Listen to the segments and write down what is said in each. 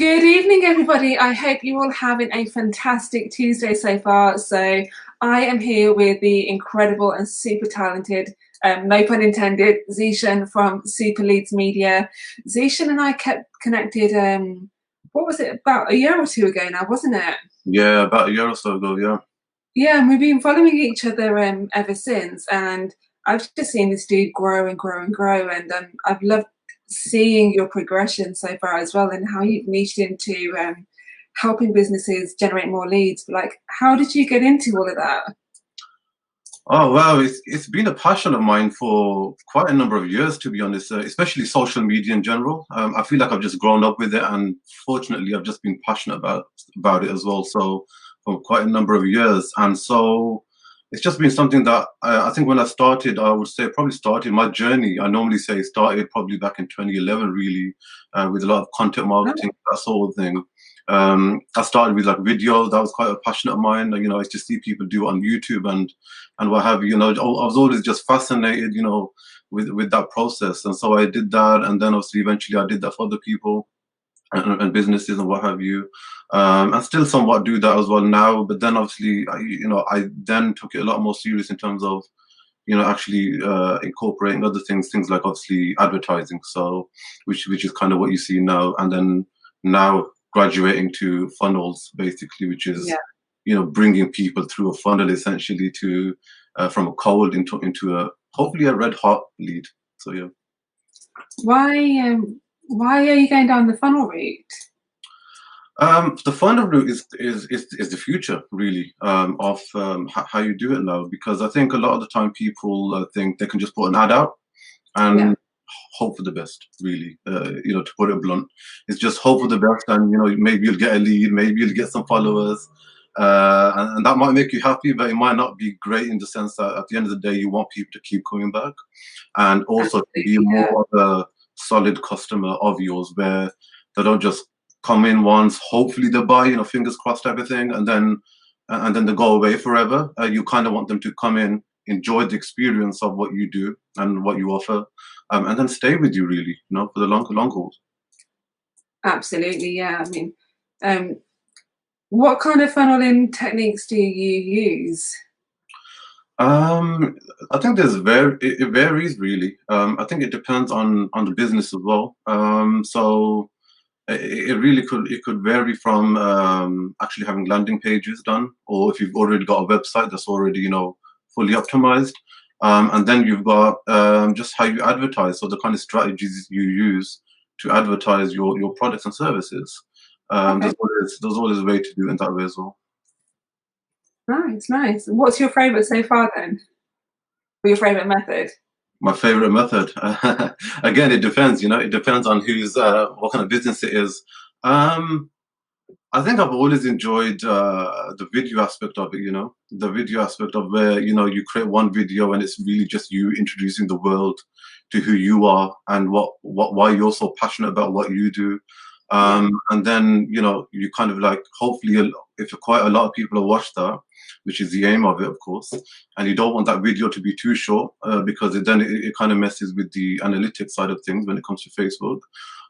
Good evening, everybody. I hope you all having a fantastic Tuesday so far. So I am here with the incredible and super talented, no pun intended, Zeeshan from Super Leads Media. Zeeshan and I kept connected, what was it, about a year or two ago now, wasn't it? Yeah, about a year or so ago, yeah. Yeah, and we've been following each other ever since. And I've just seen this dude grow and grow and grow. And I've loved seeing your progression so far as well, and how you've niched into helping businesses generate more leads. But like, how did you get into all of that? Oh wow, it's been a passion of mine for quite a number of years, to be honest. Especially social media in general. I feel like I've just grown up with it, and fortunately, I've just been passionate about it as well. So for quite a number of years, and so it's just been something that I think when I started, I would say probably started my journey. I normally say started probably back in 2011, really, with a lot of content marketing, that sort of thing. I started with like video. That was quite a passion of mine. I used to see people do it on YouTube and what have you. I was always just fascinated, with that process. And so I did that, and then obviously eventually I did that for other people and businesses and what have you. I still somewhat do that as well now, but then obviously, I then took it a lot more serious in terms of, actually incorporating other things like obviously advertising. So, which is kind of what you see now, and then now graduating to funnels, basically, which is, Yeah. bringing people through a funnel essentially to from a cold into a hopefully a red hot lead. So yeah. Why why are you going down the funnel route? The funnel route is the future, really, of how you do it now. Because I think a lot of the time people think they can just put an ad out Yeah. and hope for the best. Really, to put it blunt, it's just hope for the best, and maybe you'll get a lead, maybe you'll get some followers, and that might make you happy, but it might not be great in the sense that at the end of the day, you want people to keep coming back, and also to be Absolutely. Yeah. more of a solid customer of yours, where they don't just come in once, hopefully they buy, fingers crossed, everything, and then they go away forever. You kind of want them to come in, enjoy the experience of what you do and what you offer, and then stay with you, really, for the long haul. Absolutely. Yeah. I mean, um, what kind of funneling techniques do you use? Um, I think it varies really. I think it depends on the business as well. So it really could vary from actually having landing pages done, or if you've already got a website that's already fully optimized, and then you've got just how you advertise, so the kind of strategies you use to advertise your products and services. Okay. There's always a way to do it in that way as well. Nice, nice. What's your favorite so far then? Or your favorite method? My favorite method, again, it depends. It depends on who's what kind of business it is. Um, I think I've always enjoyed the video aspect of it, the video aspect of where, you create one video and it's really just you introducing the world to who you are and why you're so passionate about what you do. Yeah. And then, you kind of like, hopefully, if quite a lot of people have watched that, which is the aim of it, of course, and you don't want that video to be too short because it kind of messes with the analytics side of things when it comes to Facebook.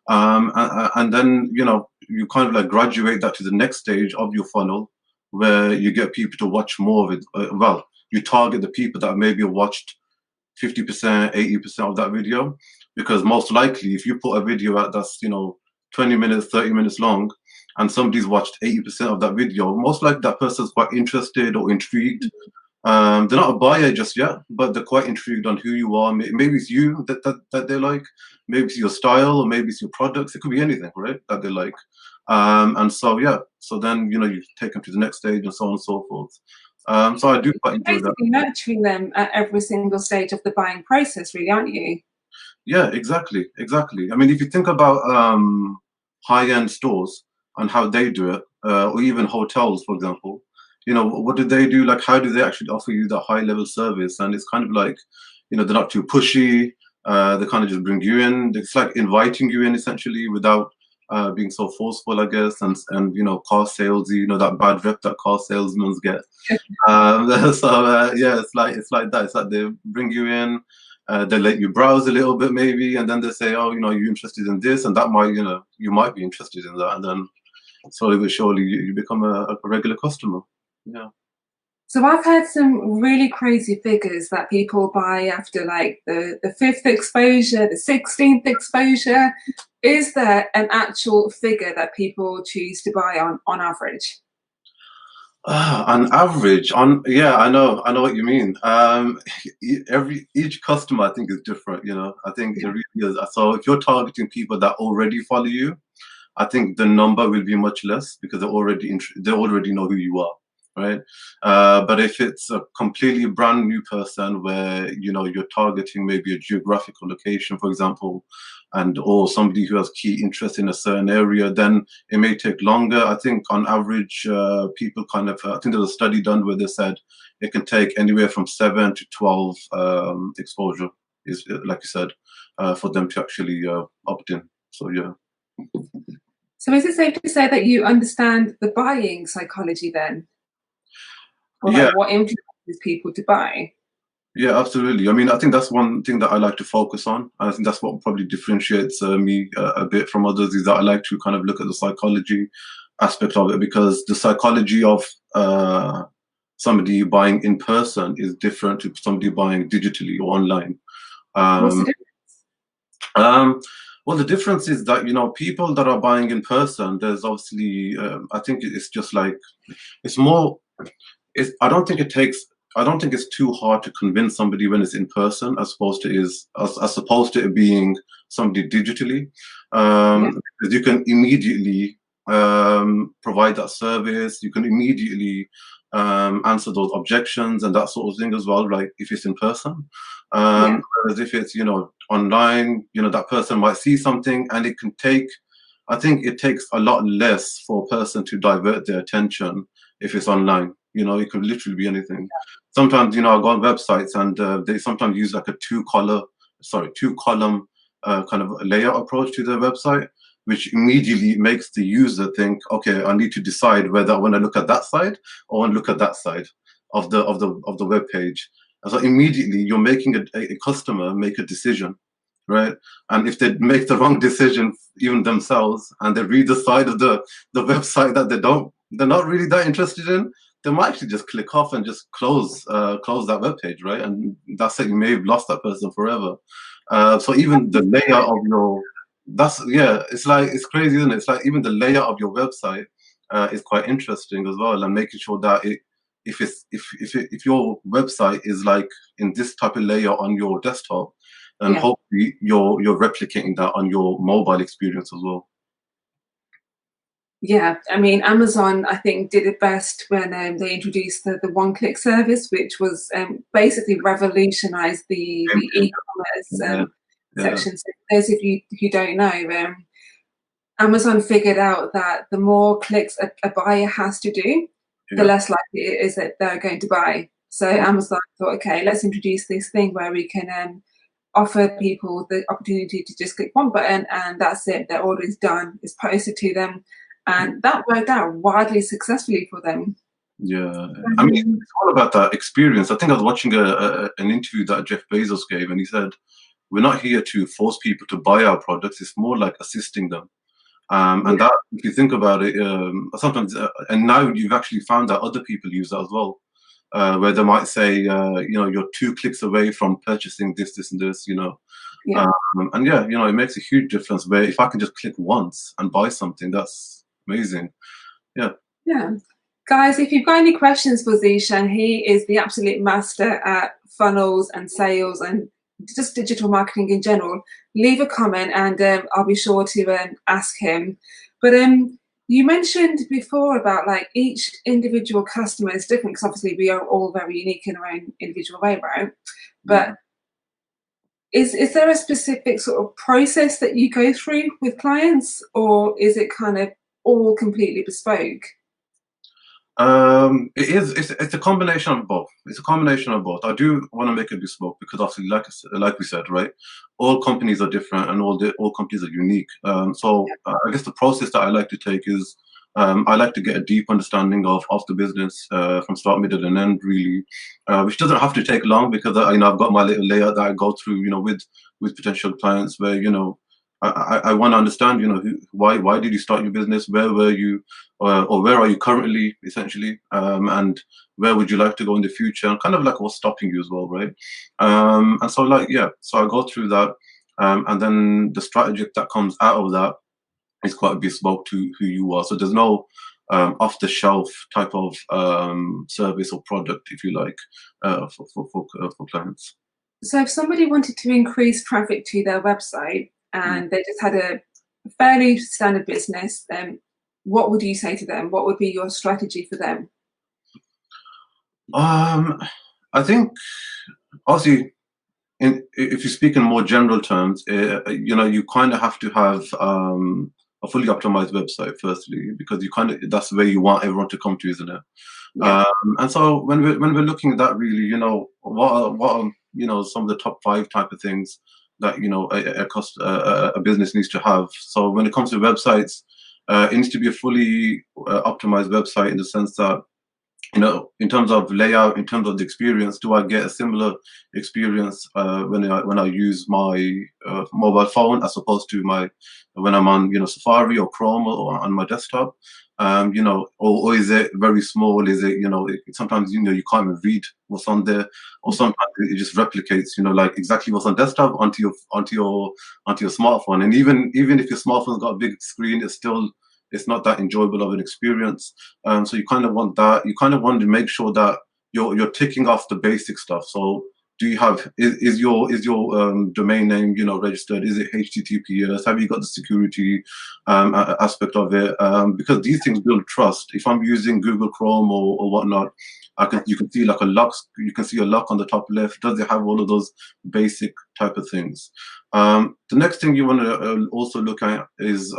And then you kind of like graduate that to the next stage of your funnel where you get people to watch more of it. Well, you target the people that maybe watched 50%, 80% of that video, because most likely if you put a video out that's 20 minutes, 30 minutes long, and somebody's watched 80% of that video, most likely that person's quite interested or intrigued. They're not a buyer just yet, but they're quite intrigued on who you are. Maybe it's you that they like, maybe it's your style, or maybe it's your products. It could be anything, right, that they like. And so, yeah, so then, you take them to the next stage and so on and so forth. So I do quite enjoy that. Basically nurturing them at every single stage of the buying process, really, aren't you? Yeah, exactly, exactly. I mean, if you think about high-end stores and how they do it, or even hotels, for example, what do they do? Like, how do they actually offer you that high-level service? And it's kind of like, they're not too pushy. They kind of just bring you in. It's like inviting you in essentially without being so forceful, I guess. And car salesy, that bad rep that car salesmen get. So yeah, it's like that. It's like they bring you in. They let you browse a little bit maybe, and then they say, oh, you're interested in this, and that might, you might be interested in that, and then slowly but surely you become a regular customer. Yeah. So I've heard some really crazy figures that people buy after like the fifth exposure, the 16th exposure. Is there an actual figure that people choose to buy on average? On average, yeah, I know what you mean. Each customer I think is different. I think it really is. So if you're targeting people that already follow you, I think the number will be much less because they already know who you are, right? But if it's a completely brand new person where you're targeting maybe a geographical location, for example, or somebody who has key interest in a certain area, then it may take longer. I think on average, people I think there's a study done where they said it can take anywhere from 7 to 12 exposure, is like you said, for them to actually opt in. So yeah. So is it safe to say that you understand the buying psychology then? Or like what influences people to buy? Yeah, absolutely. I mean, I think that's one thing that I like to focus on. I think that's what probably differentiates me a bit from others, is that I like to kind of look at the psychology aspect of it, because the psychology of somebody buying in person is different to somebody buying digitally or online. What's the difference? Well, the difference is that, people that are buying in person, there's obviously, I think it's just like, it's more, I don't think it's too hard to convince somebody when it's in person, as opposed to it being somebody digitally. Because you can immediately provide that service. You can immediately answer those objections and that sort of thing as well, like if it's in person. Whereas if it's, online, that person might see something, and I think it takes a lot less for a person to divert their attention if it's online. It could literally be anything. Sometimes, I go on websites and they sometimes use like a two-column kind of layout approach to their website, which immediately makes the user think, okay, I need to decide whether I want to look at that side or I want to look at that side of the web page. And so immediately you're making a customer make a decision, right? And if they make the wrong decision, even themselves, and they read the side of the website that they're not really that interested in, they might actually just click off and just close that web page, right? And that's it. You may have lost that person forever. So even the layout of your it's crazy, isn't it? It's like even the layout of your website is quite interesting as well, and making sure that if your website is like in this type of layout on your desktop, and hopefully you're replicating that on your mobile experience as well. Yeah, I mean, Amazon, I think, did it best when they introduced the one-click service, which was basically revolutionized the e-commerce section. So for those of you who don't know, Amazon figured out that the more clicks a buyer has to do, the less likely it is that they're going to buy. So Amazon thought, okay, let's introduce this thing where we can offer people the opportunity to just click one button and that's it. Their order is done, it's posted to them. And that worked out wildly successfully for them. Yeah, I mean, it's all about that experience. I think I was watching an interview that Jeff Bezos gave, and he said, we're not here to force people to buy our products. It's more like assisting them. And that, if you think about it, sometimes, and now you've actually found that other people use that as well, where they might say, you're 2 clicks away from purchasing this, and this, and it makes a huge difference. Where if I can just click once and buy something, that's amazing. Yeah. Guys, if you've got any questions for Zeeshan, he is the absolute master at funnels and sales and just digital marketing in general. Leave a comment and I'll be sure to ask him. But you mentioned before about like each individual customer is different, because obviously we are all very unique in our own individual way, right? But is there a specific sort of process that you go through with clients, or is it kind of all completely bespoke? It's a combination of both. It's a combination of both. I do want to make it bespoke because obviously, like we said, right, all companies are different and all companies are unique. So I guess the process that I like to take is I like to get a deep understanding of the business from start, middle, and end, really, which doesn't have to take long because I've got my little layout that I go through, with potential clients where I want to understand, why did you start your business, where were you, or where are you currently, essentially, and where would you like to go in the future, and kind of like what's stopping you as well, right? And so so I go through that, and then the strategy that comes out of that is quite bespoke to who you are. So there's no off-the-shelf type of service or product, if you like, for clients. So if somebody wanted to increase traffic to their website and they just had a fairly standard business, then what would you say to them? What would be your strategy for them? I think, obviously, if you speak in more general terms, you kind of have to have a fully optimized website, firstly, because that's where you want everyone to come to, isn't it? Yeah. And so when we're looking at that, really, what are some of the top 5 type of things that a business needs to have. So when it comes to websites, it needs to be a fully optimized website, in the sense that, in terms of layout, in terms of the experience, do I get a similar experience when I use my mobile phone, as opposed to when I'm on Safari or Chrome or on my desktop? Or is it very small? Is it sometimes you can't even read what's on there, or sometimes it just replicates like exactly what's on desktop onto your smartphone, and even if your smartphone's got a big screen, it's not that enjoyable of an experience. So you kind of want that. You kind of want to make sure that you're ticking off the basic stuff. So do you have is your domain name registered? Is it HTTPS? Have you got the security aspect of it? Because these things build trust. If I'm using Google Chrome or whatnot, you can see like a lock. You can see a lock on the top left. Does it have all of those basic type of things? The next thing you want to also look at is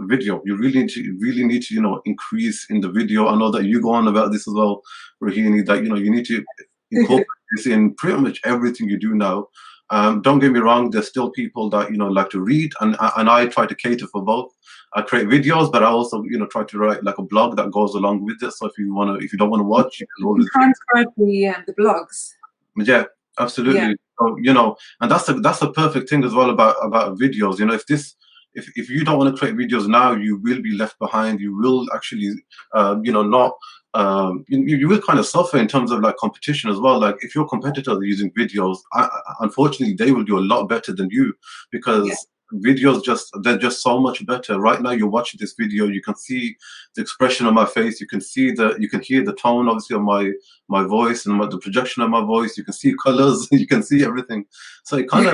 video. You really need to increase in the video. I know that you go on about this as well, Rohini, that you need to incorporate this in pretty much everything you do now. Don't get me wrong, there's still people that like to read, and I try to cater for both. I create videos, but I also try to write like a blog that goes along with it. So if you don't want to watch, you can always transcribe the blogs. Yeah, absolutely. Yeah. So, and that's a perfect thing as well about videos. If you don't want to create videos now, you will be left behind. You will actually, not. You will kind of suffer in terms of like competition as well. Like if your competitors are using videos, unfortunately, they will do a lot better than you, because videos they're just so much better. Right now, you're watching this video, you can see the expression on my face, you can hear the tone, obviously, of my voice and the projection of my voice. You can see colors, you can see everything. So it kind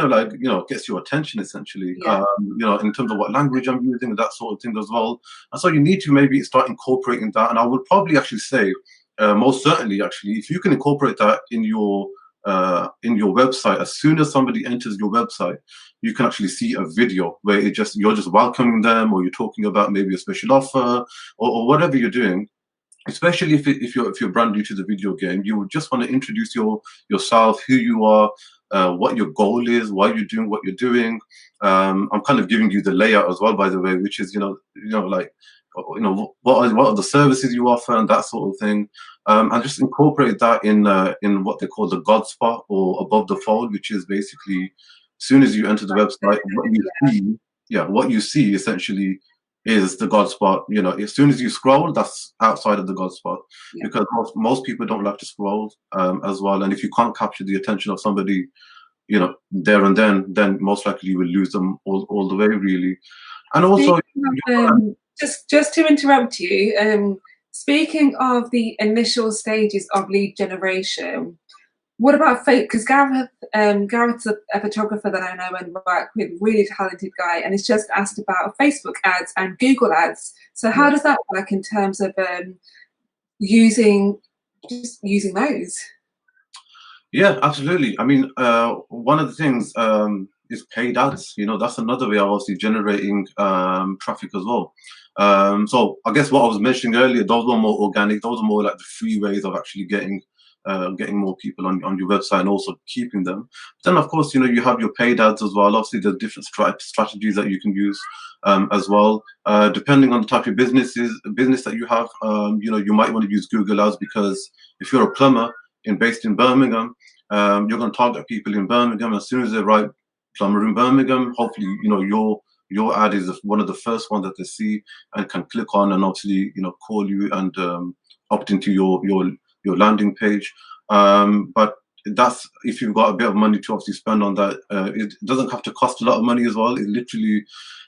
of like gets your attention, essentially. In terms of what language I'm using, that sort of thing as well. And so you need to maybe start incorporating that. And I would probably actually say, most certainly, actually, if you can incorporate that in your website, as soon as somebody enters your website, you can actually see a video where you're just welcoming them, or you're talking about maybe a special offer, or whatever you're doing. Especially if you're brand new to the video game, you would just want to introduce yourself, who you are, what your goal is, why you're doing what you're doing. I'm kind of giving you the layout as well, by the way, which is like what are the services you offer, and that sort of thing. And just incorporate that in what they call the God spot, or above the fold, which is basically, as soon as you enter the website, what you see essentially is the God spot. As soon as you scroll, that's outside of the God spot, because most people don't like to scroll as well. And if you can't capture the attention of somebody, there and then most likely you will lose them all the way, really. And also, just to interrupt you, speaking of the initial stages of lead generation, what about fake? Because Gareth's a photographer that I know and work with, really talented guy, and he's just asked about Facebook ads and Google ads. So how does that work in terms of using those? Yeah, absolutely. I mean, one of the things is paid ads. That's another way of obviously generating traffic as well. So I guess what I was mentioning earlier, those were more organic. Those are more like the free ways of actually getting getting more people on your website and also keeping them. But then, of course, you have your paid ads as well. Obviously, there's different strategies that you can use as well. Depending on the type of business that you have, you might want to use Google Ads, because if you're a plumber based in Birmingham, you're going to target people in Birmingham. As soon as they write plumber in Birmingham, hopefully, your ad is one of the first ones that they see and can click on, and obviously, call you and opt into your landing page. But that's if you've got a bit of money to obviously spend on that. It doesn't have to cost a lot of money as well. It literally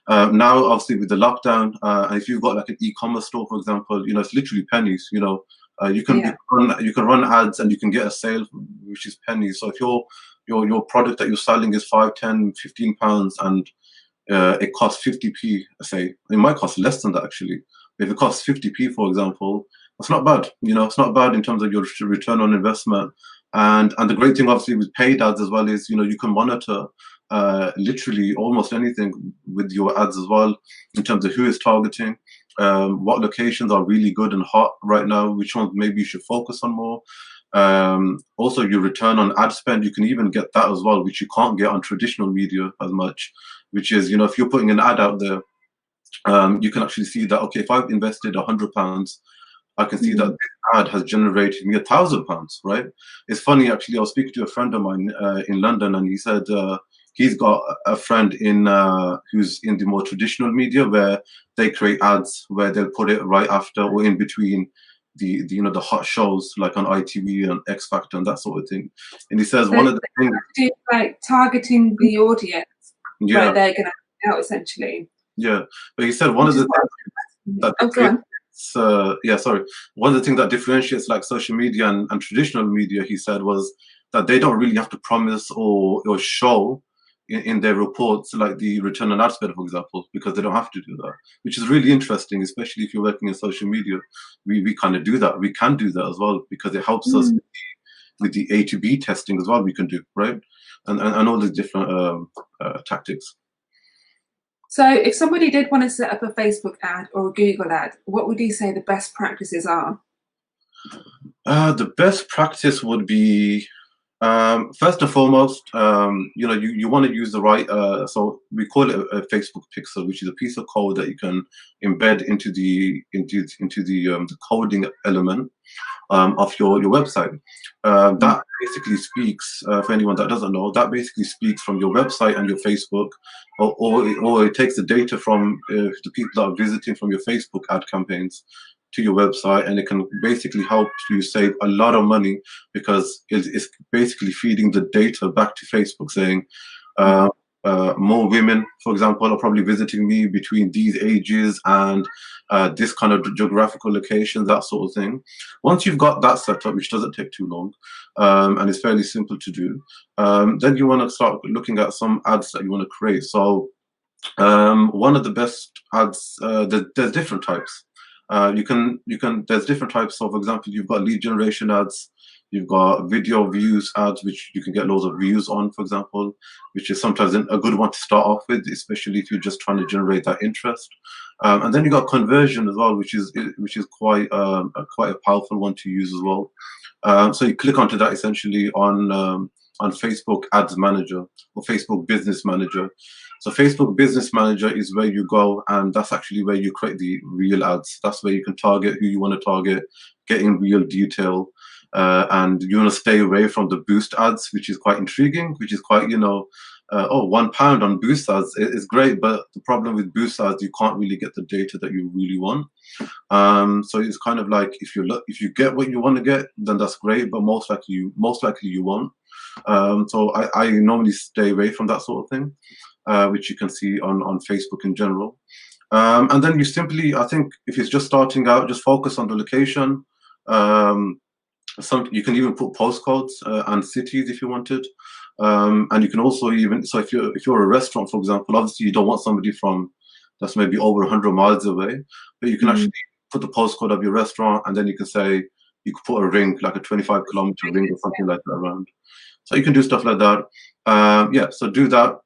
now, obviously, with the lockdown, if you've got like an e-commerce store, for example, it's literally pennies. You can run ads and you can get a sale which is pennies. So if your product that you're selling is 5, 10, 15 pounds, and it costs 50p, say, it might cost less than that actually. If it costs 50p, for example, that's not bad. It's not bad in terms of your return on investment. And the great thing, obviously, with paid ads as well is, you can monitor literally almost anything with your ads as well, in terms of who is targeting, what locations are really good and hot right now, which ones maybe you should focus on more. Also, your return on ad spend, you can even get that as well, which you can't get on traditional media as much, which is, if you're putting an ad out there, you can actually see that, okay, if I've invested £100, I can see that this ad has generated me £1,000, right? It's funny, actually, I was speaking to a friend of mine in London, and he said he's got a friend who's in the more traditional media, where they create ads where they'll put it right after or in between the hot shows like on ITV and X Factor and that sort of thing. And he says one of the things, do like targeting the audience, where they're going to out essentially. Yeah, but he said one of the things that one of the things that differentiates like social media and traditional media, he said, was that they don't really have to promise or show in their reports like the return on ad spend, for example, because they don't have to do that, which is really interesting, especially if you're working in social media. We kind of do that. We can do that as well, because it helps us with the A to B testing as well. We can do, right, and all the different tactics. So if somebody did want to set up a Facebook ad or a Google ad, what would you say the best practices are? The best practice would be, first and foremost, you want to use the right, so we call it a Facebook pixel, which is a piece of code that you can embed into the coding element of your website. That basically speaks, for anyone that doesn't know, that basically speaks from your website and your Facebook, or it takes the data from the people that are visiting from your Facebook ad campaigns to your website, and it can basically help you save a lot of money, because it's basically feeding the data back to Facebook, saying more women, for example, are probably visiting me between these ages and this kind of geographical location, that sort of thing. Once you've got that set up, which doesn't take too long, and it's fairly simple to do, then you want to start looking at some ads that you want to create. So one of the best ads, there's different types. There's different types. So for example, you've got lead generation ads, you've got video views ads, which you can get loads of views on, for example, which is sometimes a good one to start off with, especially if you're just trying to generate that interest. And then you got conversion as well, which is quite a powerful one to use as well. So you click onto that essentially on Facebook Ads Manager or Facebook Business Manager. So Facebook Business Manager is where you go, and that's actually where you create the real ads. That's where you can target who you want to target, get in real detail, and you want to stay away from the boost ads, which is quite intriguing, which is quite, £1 on boost ads is great, but the problem with boost ads, you can't really get the data that you really want. So it's kind of like, if you get what you want to get, then that's great, but most likely you won't. So I normally stay away from that sort of thing, which you can see on Facebook in general. And then you simply, I think, if it's just starting out, just focus on the location. You can even put postcodes and cities if you wanted. And you can also so if you're a restaurant, for example, obviously you don't want somebody that's maybe over 100 miles away, but you can actually put the postcode of your restaurant, and then you could put a ring, like a 25-kilometer ring or something like that around. So you can do stuff like that. So do that.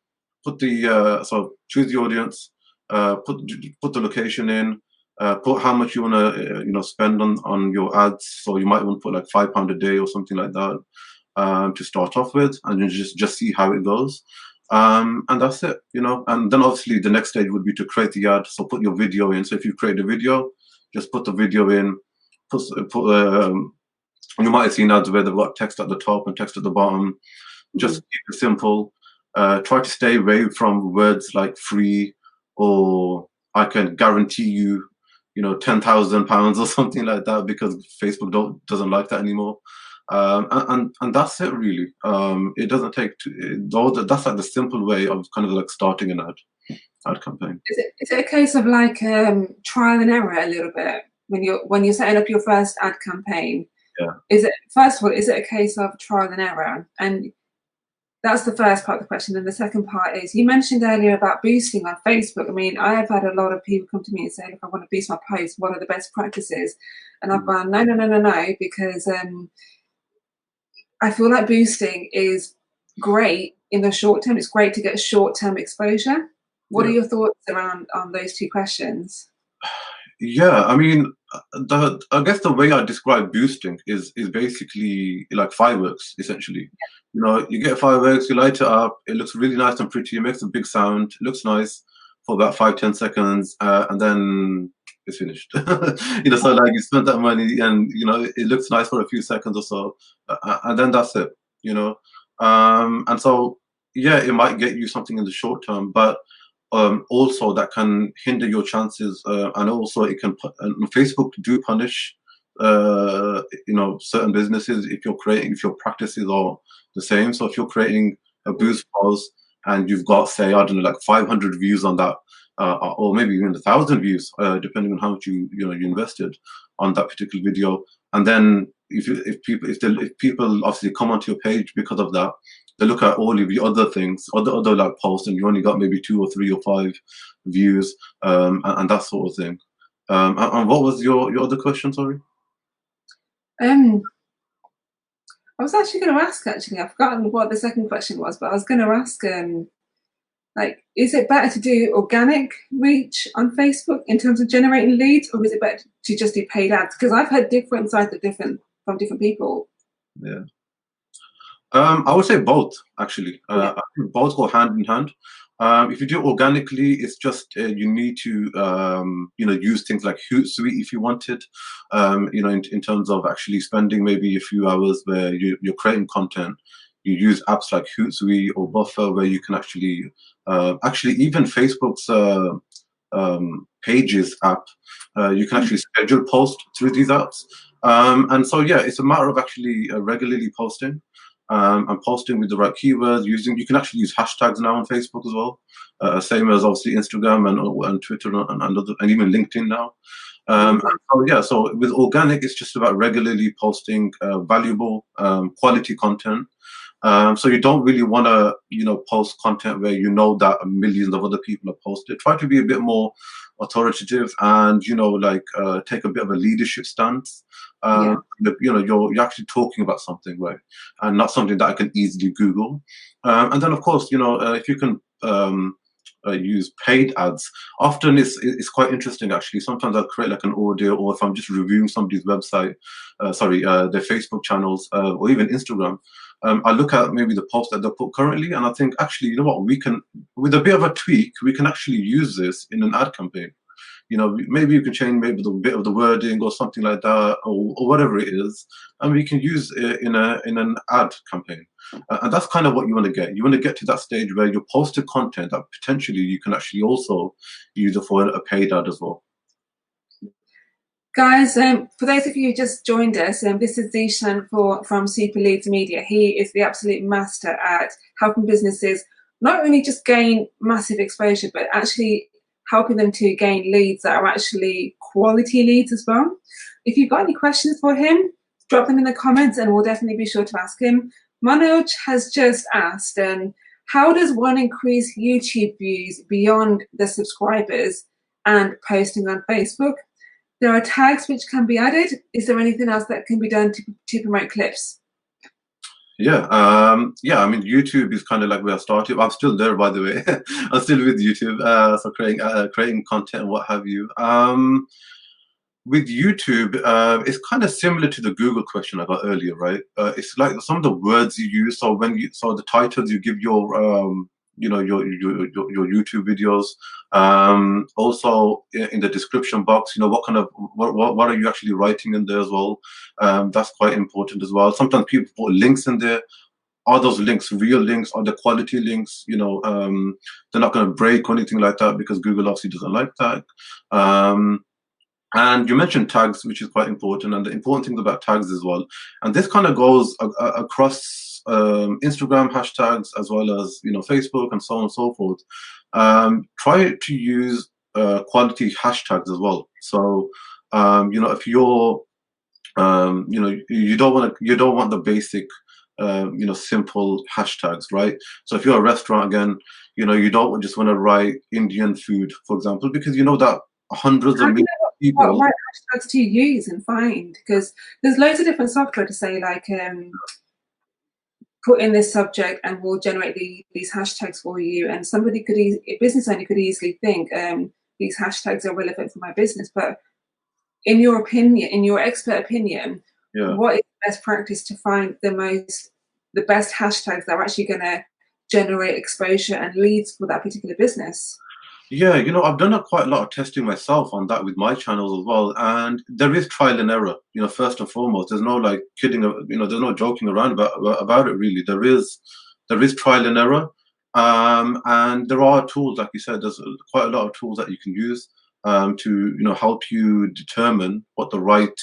So choose the audience, put the location in, Put how much you want to spend on your ads. So you might want to put like £5 a day or something like that, to start off with, and then just see how it goes. And that's it, and then obviously the next stage would be to create the ad. So put your video in. So if you create a video, just put the video in, put you might have seen ads where they've got text at the top and text at the bottom. Just keep it simple. Try to stay away from words like free or I can guarantee you, £10,000 or something like that, because Facebook doesn't like that anymore. And that's it really. It doesn't take that's like the simple way of kind of like starting an ad campaign. Is it a case of like trial and error a little bit when you're setting up your first ad campaign? Yeah. First of all, is it a case of trial and error? And that's the first part of the question. And the second part is, you mentioned earlier about boosting on Facebook. I mean, I have had a lot of people come to me and say, look, I want to boost my post. What are the best practices? And I've gone, no, because I feel like boosting is great in the short term. It's great to get short-term exposure. What are your thoughts around on those two questions? Yeah, I mean, I guess the way I describe boosting is basically like fireworks, essentially. You get fireworks, you light it up, it looks really nice and pretty, it makes a big sound, it looks nice for about 5-10 seconds, and then it's finished. So like you spent that money, and it looks nice for a few seconds or so, and then that's it. And so yeah, it might get you something in the short term, but also that can hinder your chances, and also it can Facebook do punish certain businesses if your practices are the same. So if you're creating a boost post and you've got, say, I don't know, like 500 views on that, or maybe even 1,000 views, depending on how much you invested on that particular video, and then if people obviously come onto your page because of that, they look at all of the other things, other like posts, and you only got maybe 2 or 3 or 5 views, and that sort of thing. And what was your other question? Sorry. I was actually going to ask. Actually, I've forgotten what the second question was, but I was going to ask, like, is it better to do organic reach on Facebook in terms of generating leads, or is it better to just do paid ads? Because I've heard different sides from different people. Yeah. I would say both, actually. I think both go hand in hand. If you do organically, it's just you need to use things like Hootsuite if you want it. In terms of actually spending maybe a few hours where you're creating content. You use apps like Hootsuite or Buffer, where you can actually even Facebook's Pages app, you can actually schedule posts through these apps. And so yeah, it's a matter of actually regularly posting. And posting with the right keywords. You can actually use hashtags now on Facebook as well, same as obviously Instagram and Twitter and even LinkedIn now. So with organic, it's just about regularly posting valuable, quality content. So you don't really want to, post content where that millions of other people have posted. Try to be a bit more authoritative and take a bit of a leadership stance. You're actually talking about something, right, and not something that I can easily Google. And then of course, if you can use paid ads, often it's quite interesting actually. Sometimes I'll create like an audio, or if I'm just reviewing somebody's website, their Facebook channels, or even Instagram. I look at maybe the post that they put currently, and I think actually, you know what, we can, with a bit of a tweak, we can actually use this in an ad campaign. Maybe you can change maybe the bit of the wording or something like that, or whatever it is, and we can use it in an ad campaign. And that's kind of what you want to get. You want to get to that stage where you posted content that potentially you can actually also use it for a paid ad as well. Guys, for those of you who just joined us, this is Zeeshan from LiveWireMedia. He is the absolute master at helping businesses not only just gain massive exposure, but actually helping them to gain leads that are actually quality leads as well. If you've got any questions for him, drop them in the comments and we'll definitely be sure to ask him. Manoj has just asked, how does one increase YouTube views beyond the subscribers and posting on Facebook? There are tags which can be added. Is there anything else that can be done to promote clips? Yeah. I mean, YouTube is kind of like where I started. I'm still there, by the way. I'm still with YouTube, so creating content and what have you. With YouTube, it's kind of similar to the Google question I got earlier, right? It's like some of the words you use. So the titles you give your, your YouTube videos. Also in the description box, what kind of what are you actually writing in there as well? That's quite important as well. Sometimes people put links in there. Are those links real links? Are the quality links? They're not going to break or anything like that because Google obviously doesn't like that. And you mentioned tags, which is quite important, and the important things about tags as well. And this kind of goes across Instagram hashtags as well as Facebook and so on and so forth. Try to use quality hashtags as well. So if you're you don't want the basic simple hashtags, right? So if you're a restaurant again, you don't just want to write Indian food, for example, because you know that hundreds of How do you millions know of people. what hashtags to use and find? Because there's loads of different software to say like put in this subject and we'll generate these hashtags for you. And somebody could, a business owner could easily think these hashtags are relevant for my business. But in your opinion, in your expert opinion, Yeah. what is the best practice to find the best hashtags that are actually going to generate exposure and leads for that particular business? Yeah, I've done quite a lot of testing myself on that with my channels as well, and there is trial and error. First and foremost, there's no like kidding. There's no joking around about it. Really, there is trial and error, and there are tools, like you said. There's quite a lot of tools that you can use to help you determine what the right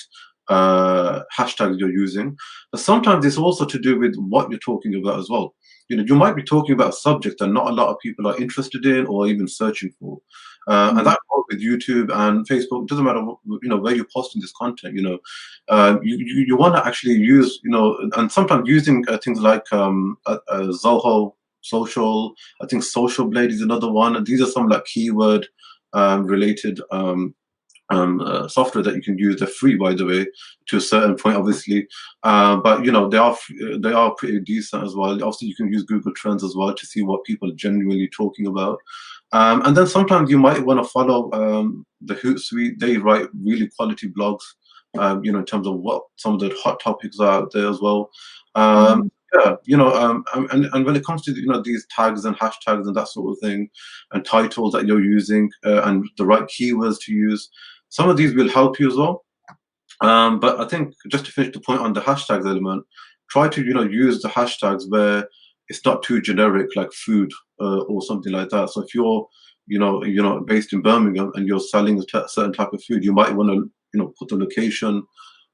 hashtags you're using. But sometimes it's also to do with what you're talking about as well. You might be talking about a subject that not a lot of people are interested in or even searching for. And that goes with YouTube and Facebook. It doesn't matter, where you're posting this content. You want to actually use, and sometimes using things like Zoho Social. I think Social Blade is another one. And these are some like keyword related software that you can use. They're free, by the way, to a certain point, obviously. But they are pretty decent as well. Obviously, you can use Google Trends as well to see what people are genuinely talking about. And then sometimes you might want to follow the Hootsuite. They write really quality blogs, in terms of what some of the hot topics are out there as well. Yeah, and when it comes to these tags and hashtags and that sort of thing, and titles that you're using and the right keywords to use, some of these will help you as well. But I think just to finish the point on the hashtags element, try to use the hashtags where it's not too generic, like food or something like that. So if you're based in Birmingham and you're selling a certain type of food, you might want to put the location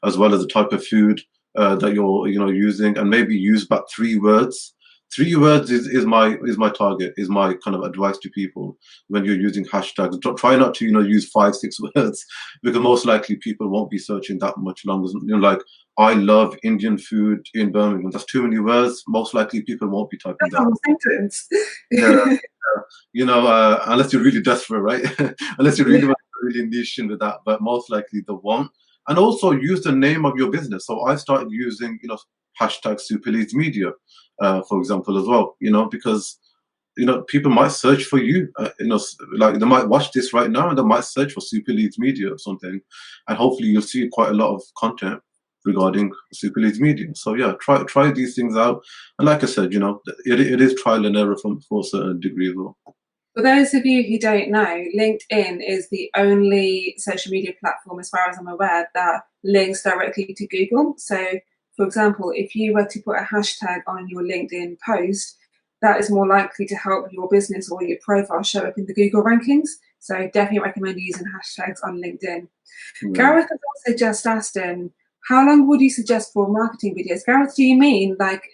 as well as the type of food that you're using, and maybe use about 3 words. 3 words is my target, is my kind of advice to people when you're using hashtags. Try not to use 5-6 words, because most likely people won't be searching that much longer. Like, I love Indian food in Birmingham. That's too many words. Most likely people won't be typing That's that. the whole sentence. Yeah. Unless you're really desperate, right? Unless you really want to really niche into that, but most likely they won't. And also use the name of your business. So I started using, hashtag Super Leads Media, for example, as well. Because people might search for you. Like they might watch this right now and they might search for Super Leads Media or something, and hopefully you'll see quite a lot of content regarding Super Leads Media. So yeah, try these things out. And like I said, it is trial and error for a certain degree as well. For those of you who don't know, LinkedIn is the only social media platform, as far as I'm aware, that links directly to Google. So, for example, if you were to put a hashtag on your LinkedIn post, that is more likely to help your business or your profile show up in the Google rankings. So, definitely recommend using hashtags on LinkedIn. Yeah. Gareth has also just asked, how long would you suggest for marketing videos? Gareth, do you mean like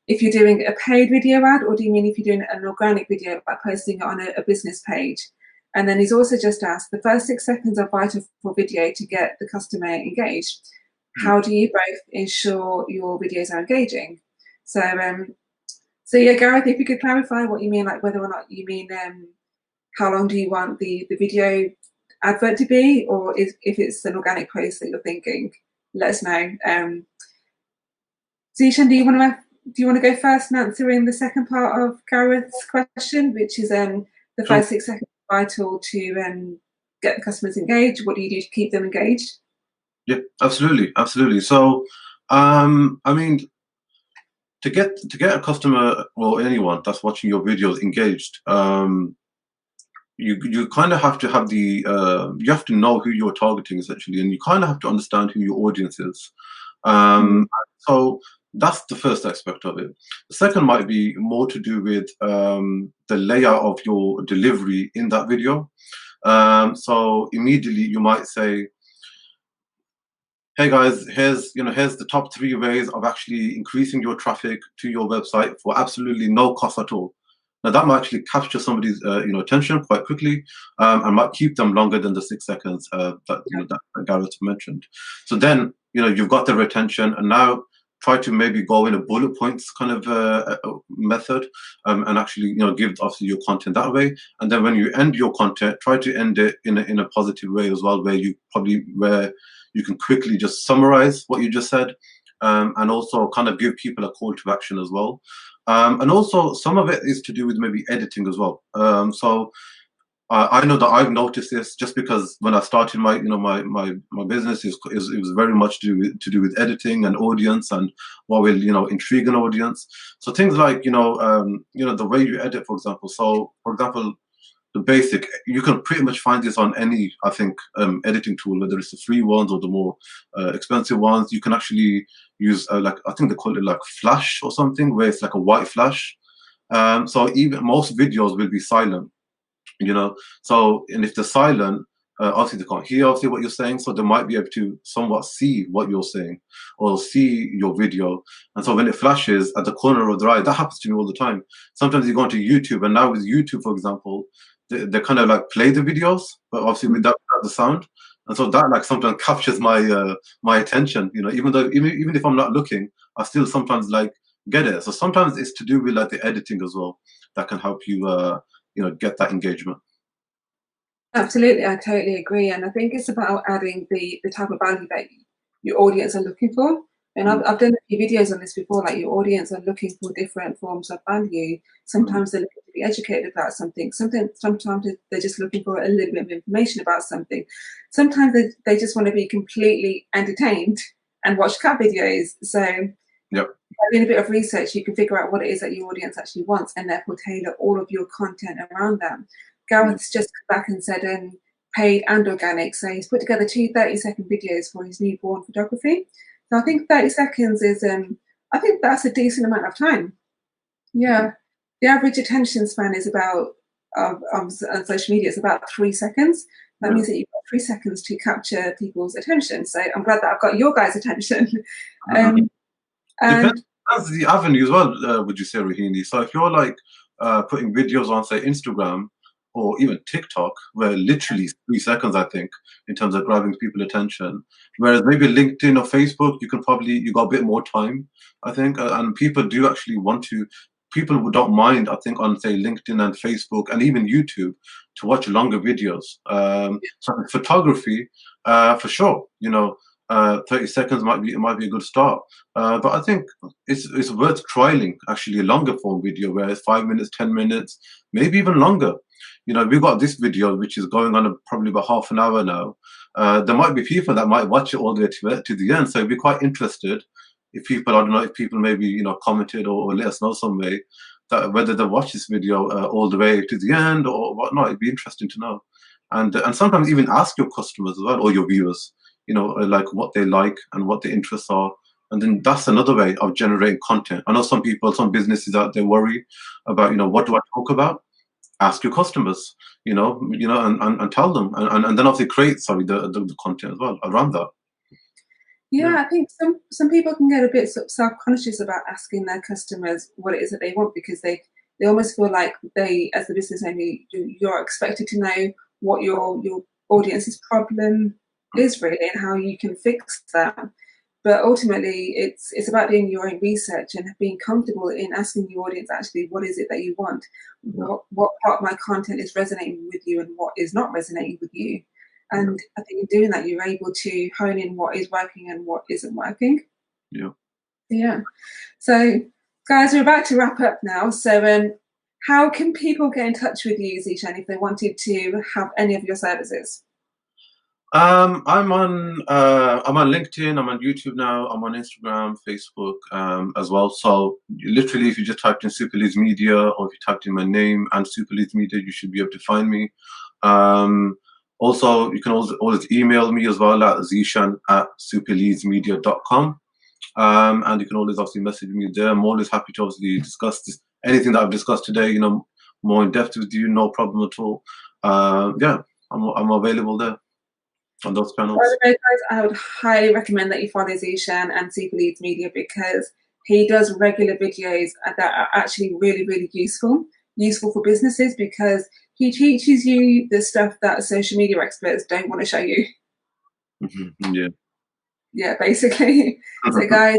if you're doing a paid video ad, or do you mean if you're doing an organic video, like posting it on a business page? And then he's also just asked, the first 6 seconds are vital for video to get the customer engaged. How do you both ensure your videos are engaging? So yeah, Gareth, if you could clarify what you mean, like whether or not you mean how long do you want the video advert to be, or if it's an organic post that you're thinking, let us know. Zeeshan, do you want to do you want to go first in answering the second part of Gareth's question, which is the first 6 seconds vital to get the customers engaged? What do you do to keep them engaged? Yeah, absolutely, absolutely. So, I mean, to get a customer or anyone that's watching your videos engaged, you kind of have to have the you have to know who you're targeting essentially, and you kind of have to understand who your audience is. So that's the first aspect of it. The second might be more to do with the layout of your delivery in that video. So immediately you might say, hey guys, here's the top 3 ways of actually increasing your traffic to your website for absolutely no cost at all. Now that might actually capture somebody's attention quite quickly, and might keep them longer than the 6 seconds that Gareth mentioned. So then you've got their attention, and now try to maybe go in a bullet points kind of method, and actually give obviously your content that way. And then when you end your content, try to end it in a positive way as well, where you can quickly just summarize what you just said, and also kind of give people a call to action as well. And also some of it is to do with maybe editing as well. So I know that I've noticed this just because when I started my my business it was very much to do with editing and audience and what will intrigue an audience. So things like the way you edit, for example. So for example, the basic, you can pretty much find this on any, I think, editing tool, whether it's the free ones or the more expensive ones. You can actually use like, I think they call it like flash or something, where it's like a white flash. So even most videos will be silent, so, and if they're silent, obviously they can't hear obviously what you're saying, so they might be able to somewhat see what you're saying or see your video. And so when it flashes at the corner of their eye, that happens to me all the time. Sometimes you go onto YouTube, and now with YouTube, for example, they kind of like play the videos, but obviously without the sound. And so that like sometimes captures my my attention, even though even if I'm not looking, I still sometimes like get it. So sometimes it's to do with like the editing as well that can help you get that engagement. Absolutely, I totally agree, and I think it's about adding the type of value that your audience are looking for. And I've done a few videos on this before. Like, your audience are looking for different forms of value. Sometimes they're looking to be educated about something. Sometimes they're just looking for a little bit of information about something. Sometimes they just want to be completely entertained and watch cat videos. So Yep. by doing a bit of research, you can figure out what it is that your audience actually wants, and therefore tailor all of your content around them. Gareth's just come back and said paid and organic. So he's put together 2 30-second videos for his newborn photography. So I think 30 seconds is, I think that's a decent amount of time. Yeah. The average attention span is about, on social media, it's about 3 seconds. That means that you've got 3 seconds to capture people's attention. So I'm glad that I've got your guys' attention. And depends the avenue as well, would you say, Rohini? So if you're like putting videos on, say, Instagram or even TikTok, where literally 3 seconds, I think, in terms of grabbing people's attention. Whereas maybe LinkedIn or Facebook, you got a bit more time, I think, and people do actually want to. People who don't mind, I think, on say LinkedIn and Facebook and even YouTube, to watch longer videos. So photography, for sure, 30 seconds might be a good start. But I think it's worth trialing actually a longer form video, where it's 5 minutes, 10 minutes, maybe even longer. We've got this video which is going on probably about half an hour now. There might be people that might watch it all the way to the end, so I'd be quite interested if people, I don't know, if people maybe commented or let us know some way that whether they watch this video all the way to the end or whatnot. It'd be interesting to know, and sometimes even ask your customers as well, or your viewers, like what they like and what their interests are. And then that's another way of generating content. I know some businesses out there worry about, what do I talk about? Ask your customers, and tell them, and then obviously create, the content as well around that. Yeah, I think some people can get a bit sort of self-conscious about asking their customers what it is that they want, because they almost feel like they, as the business owner, you're expected to know what your audience's problem is really and how you can fix that. But ultimately, it's about doing your own research and being comfortable in asking your audience actually what is it that you want, what part of my content is resonating with you and what is not resonating with you. And I think in doing that, you're able to hone in what is working and what isn't working. Yeah. Yeah. So Guys, we're about to wrap up now. So how can people get in touch with you, Zeeshan, if they wanted to have any of your services? I'm on LinkedIn, I'm on YouTube now, I'm on Instagram, Facebook, as well. So literally, if you just typed in Super Leads Media, or if you typed in my name and Super Leads Media, you should be able to find me. Also, you can always email me as well at zeeshan@superleadsmedia.com. And you can always obviously message me there. I'm always happy to obviously discuss anything that I've discussed today, more in depth with you, no problem at all. Yeah, I'm available there on those By channels. the way, guys, I would highly recommend that you follow Zeeshan and Super Leads Media because he does regular videos that are actually really, really useful for businesses because he teaches you the stuff that social media experts don't want to show you. Yeah. Yeah, basically. So, guys,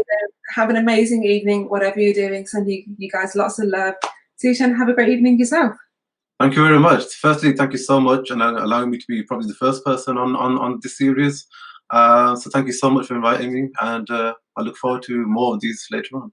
have an amazing evening, whatever you're doing. Sending you guys lots of love. Zeeshan, have a great evening yourself. Thank you very much. Firstly, thank you so much and allowing me to be probably the first person on this series. So thank you so much for inviting me, and I look forward to more of these later on.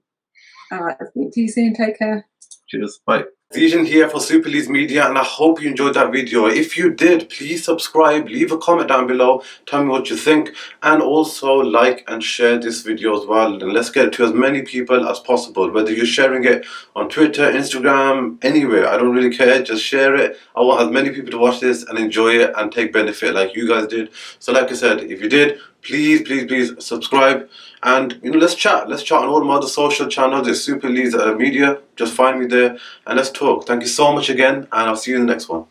All right, speak to you soon. Take care. Cheers. Bye. Zeeshan here for Super Leads Media, and I hope you enjoyed that video. If you did, please subscribe, leave a comment down below, tell me what you think, and also like and share this video as well. And let's get it to as many people as possible, whether you're sharing it on Twitter, Instagram, anywhere. I don't really care, just share it. I want as many people to watch this and enjoy it and take benefit like you guys did. So like I said, if you did, please subscribe, and let's chat on all my other social channels. There's Super Leads Media, just find me there and let's talk. Thank you so much again, and I'll see you in the next one.